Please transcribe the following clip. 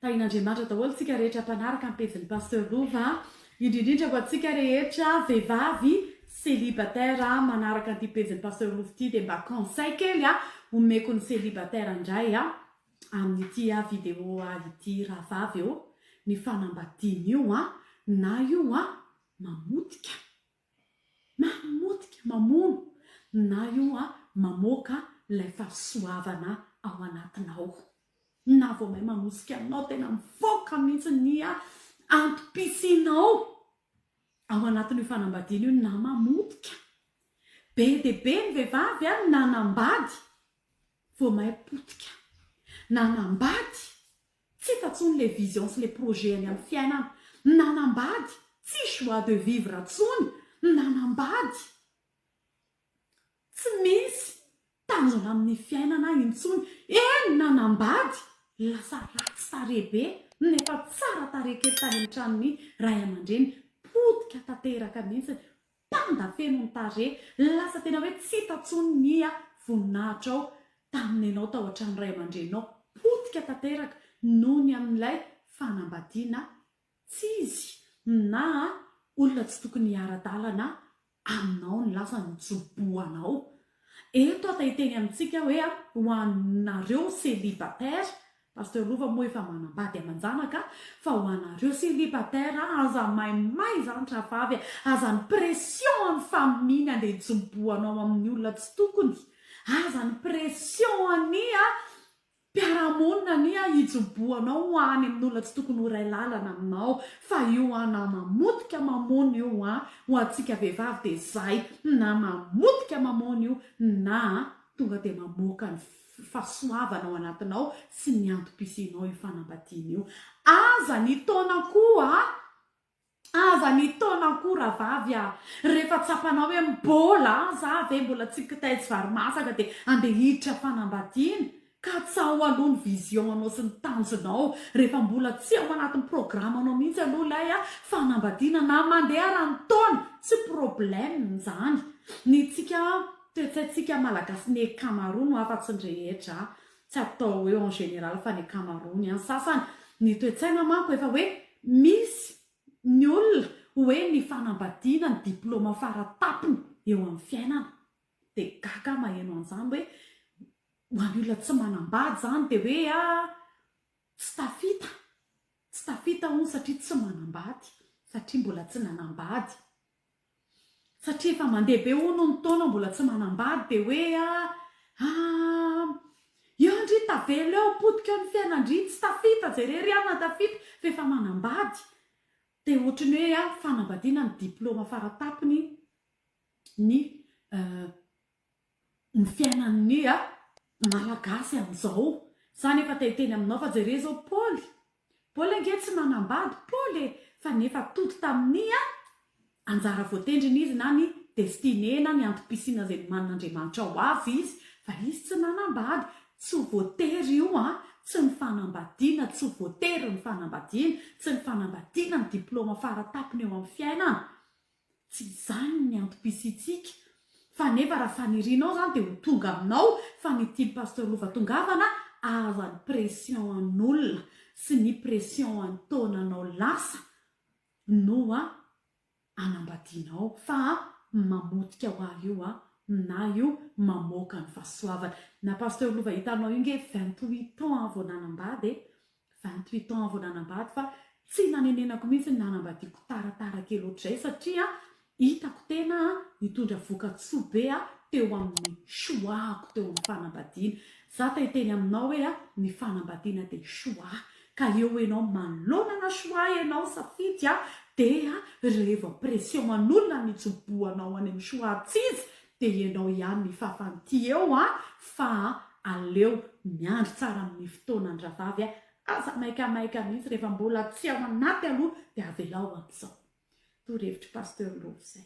tain'Andriamanitra daholo tsika rehetra mpanaraka ampezin'ny pasteur Lova indrindrindra ho antsika rehetra vehivavy célibataire manaraka an'ity pezin'ny pasteur Lova ity dia mba conseil kely omeko ny célibataire indray amin'ity vidéo ity rahavavy eo ny fanambadiana io na io mamotika mamono na io mamoaka ilay fahasoavana ao anatinao na vao may manosika aminao tena mivoaka mihitsy ny antopisianao ao anatin'io fanambadiana io na mamotika be dia be ny vehivavy nanambady vao may potika nanambady tsy tatsony le vision sy le projet any amin'ny fiainana nanambady tsy joie de vivre atsony nanambady tsy misy tanjona amin'ny fiainana intsony nanambady lasa ratsy tarebe nefa tsara tarekely tany amin'ny tranony ray aman-dreny potika tanteraka mihitsy tanda feno ny tare lasa tena hoe tsy tatsony ny voninahitra ao taminy ianao tao an-trano ray aman-drenao potika tanteraka nohony amin'ilay fanambadiana tsy izy na olona tsy tokony hiara-dalana aminao ny lasa nijoboanao eto tahiteny amintsika hoe ho anareo célibataire pasteur Lova moa efa manambady aman-janaka fa ho anareo célibataire aza maimay zany rahavavy aza ny pression amin'ny famille andeha hijoboanao amin'ny olona tsy tokony aza ny pression any mpiaramonina ny hijoboanao ho any amin'ny olona tsy tokony ho ray lalana aminao fa io na mamotika mamona io ho antsika vehivavy dia zay na mamotika mamona io na tonga dia mamoaka ny fahasoavana ao anatinao sy ny antopisianao io fanambadiana io aza ny taona koa rahavavy rehefa tsapanao hoe mbola za ve mbola tsy kitaizy varimasaka dia andeha hiditra fanambadiana ka tsy ao aloha ny vision anao sy ny tanjonao rehefa mbola tsy ao anatin'ny programme anao mihitsy aloha ilay fanambadiana na mandeha rany taona tsy problème zany ny tsika toetsaintsika malagasy ny Cameroun afa-tsy ny rehetra tsy atao hoe en général fa ny Cameroun any sasany ny toetsaina manko efa hoe misy ny olona hoe ny fanambadiana ny diplôma faratapony eo amin'ny fiainana dia gaga maheno an'izany hoe ho any olona tsy manambady zany dia hoe tsy tafita hono satria tsy manambady satria mbola tsy nanambady satria efa mandeha be hono ny taona mbola tsy manambady dia hoe io ndry tavela eo potika eo ny fiainandry tsy tafita jerery na tafita fa efa manambady dia ohatrany hoe fanambadiana ny diplôma faratapony ny fiainan'ny malagasy amin'izao zany efa tahiteny aminao fa jere zao Paul ange tsy manambady Paul fa nefa toto tamin'ny anjara voatendriny izy na ny destiné na ny antopisiana izay manan'Andriamanitra ho azy izy fa izy tsy nanambady tsy voatery io tsy ny fanambadiana tsy voatery ny fanambadiana tsy ny fanambadiana ny diplôma faratapony eo amin'ny fiainana tsy izany ny antopisitsika fa nefa raha fanirianao zany dia ho tonga aminao fa ny tia pasteur Lova tongavana aza ny pression an'olona sy ny pression any taonanao lasa no anambadianao fa mamotika ho azy io na io mamoaka ny fahasoavana na pasteur Lova hitanao io nge 28 ans vao nanambady 28 ans vao nanambady fa tsy nanenenako mihitsy ny nanambadiako taratara kely ohatr'izay satria hitako tena nitondra voka-tsoa be teo amin'ny choix-ko teo amin'ny fanambadiana za tahiteny aminao hoe ny fanambadiana dia choix ka eo ianao manolonana choix ianao safidy dia rehefa pression an'olona nijoboanao any amin'ny choix tsy izy dia ianao ihany ny fahafanty eo fa aleo miandry tsara amin'ny fotoanany rahavavy aza maikamaika mihitsy rehefa mbola tsy ao anaty aloha dia avelao amin'izao torhevitry pasteur Lova zay